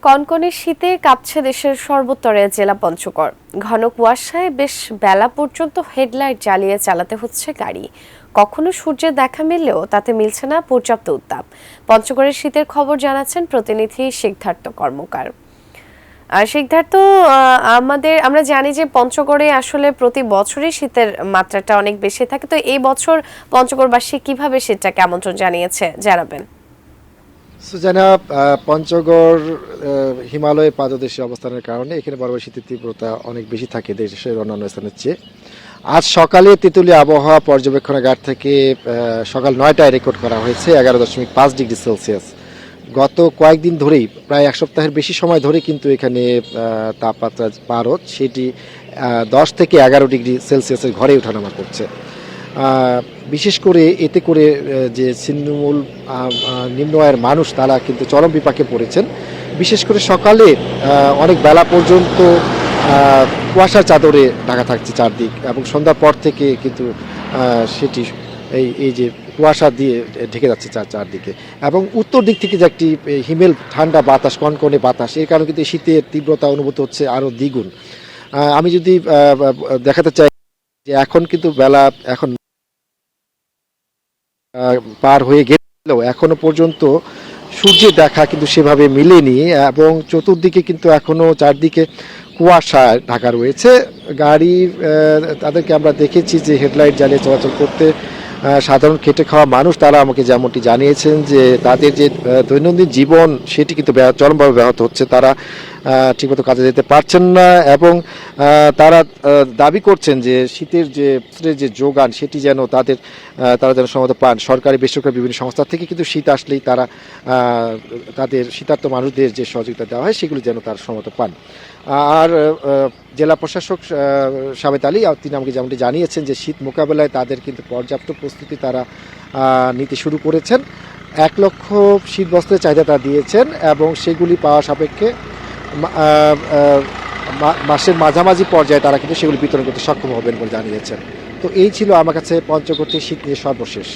কনকনে শীতে কাঁপছে দেশের সর্বত্তরে জেলা পঞ্চগড়। ঘন কুয়াশায় বেশ বেলা পর্যন্ত হেডলাইট জ্বালিয়ে চালাতে হচ্ছে গাড়ি। কখনো সূর্যের দেখা মিললেও তাতে মিলছে না পর্যাপ্ত উত্তাপ। পঞ্চগড়ের শীতের খবর জানাচ্ছেন প্রতিনিধি সিদ্ধার্থ কর্মকার। আর সিদ্ধার্থ, আমরা জানি যে পঞ্চগড়ে আসলে প্রতি বছরই শীতের মাত্রাটা অনেক বেশি থাকে, তো এই বছর পঞ্চগড়বাসী কিভাবে শীতটাকে আমন্ত্রণ জানিয়েছে জানাবেন। সুজানা, পঞ্চগড় হিমালয়ের পাদদেশে অবস্থানের কারণে এখানে বরাবর শীতের তীব্রতা অনেক বেশি থাকে দেশের অন্যান্য স্থানের চেয়ে। আজ সকালে তেঁতুলিয়া আবহাওয়া পর্যবেক্ষণাগার থেকে সকাল 9টায় রেকর্ড করা হয়েছে 11.5 ডিগ্রি সেলসিয়াস। গত কয়েকদিন ধরেই প্রায় এক সপ্তাহের বেশি সময় ধরে কিন্তু এখানে তাপমাত্রা পারদ সেটি 10 থেকে 11 ডিগ্রি সেলসিয়াসের ঘরে ওঠানামা করছে। বিশেষ করে এতে করে যে ছিন্নমূল নিম্ন আয়ের মানুষ তারা কিন্তু চরম বিপাকে পড়েছেন। বিশেষ করে সকালে অনেক বেলা পর্যন্ত কুয়াশার চাদরে ঢাকা থাকছে চারদিক, এবং সন্ধ্যার পর থেকে কিন্তু সেটি এই যে কুয়াশা দিয়ে ঢেকে যাচ্ছে চারদিকে, এবং উত্তর দিক থেকে যে একটি হিমেল ঠান্ডা বাতাস, কনকনে বাতাস, এর কারণে কিন্তু শীতের তীব্রতা অনুভূত হচ্ছে আরও দ্বিগুণ। আমি যদি দেখাতে চাই যে এখন কিন্তু বেলা এখন পার হয়ে গেলেও এখনো পর্যন্ত সূর্যের দেখা কিন্তু সেভাবে মিলেনি, এবং চতুর্দিকে কিন্তু এখনো চারদিকে কুয়াশা ঢাকা রয়েছে। গাড়ি তাদেরকে আমরা দেখেছি যে হেডলাইট জ্বালিয়ে চলাচল করতে। সাধারণ খেটে খাওয়া মানুষ তারা আমাকে যেমনটি জানিয়েছেন যে তাদের যে দৈনন্দিন জীবন সেটি কিন্তু চরমভাবে ব্যাহত হচ্ছে। তারা ঠিকমতো কাজে যেতে পারছেন না, এবং তারা দাবি করছেন যে শীতের যে যোগান সেটি যেন তারা যেন সম্মত পান। সরকারি বেসরকারি বিভিন্ন সংস্থা থেকে কিন্তু শীত আসলেই তারা তাদের শীতার্ত মানুষদের যে সহযোগিতা দেওয়া হয় সেগুলি যেন তারা সম্মত পান। আর জেলা প্রশাসক সাবেত আলী তিনি আমাকে যেমনটি জানিয়েছেন যে শীত মোকাবেলায় তাদের কিন্তু পর্যাপ্ত প্রস্তুতি তারা নিতে শুরু করেছেন। 1 লক্ষ শীত বস্ত্রের চাহিদা তারা দিয়েছেন, এবং সেগুলি পাওয়া সাপেক্ষে মাসের মাঝামাঝি পর্যায়ে তারা কিন্তু সেগুলি বিতরণ করতে সক্ষম হবেন বলে জানিয়েছেন। তো এই ছিল আমার কাছে পঞ্চগড় শীত নিয়ে সর্বশেষ।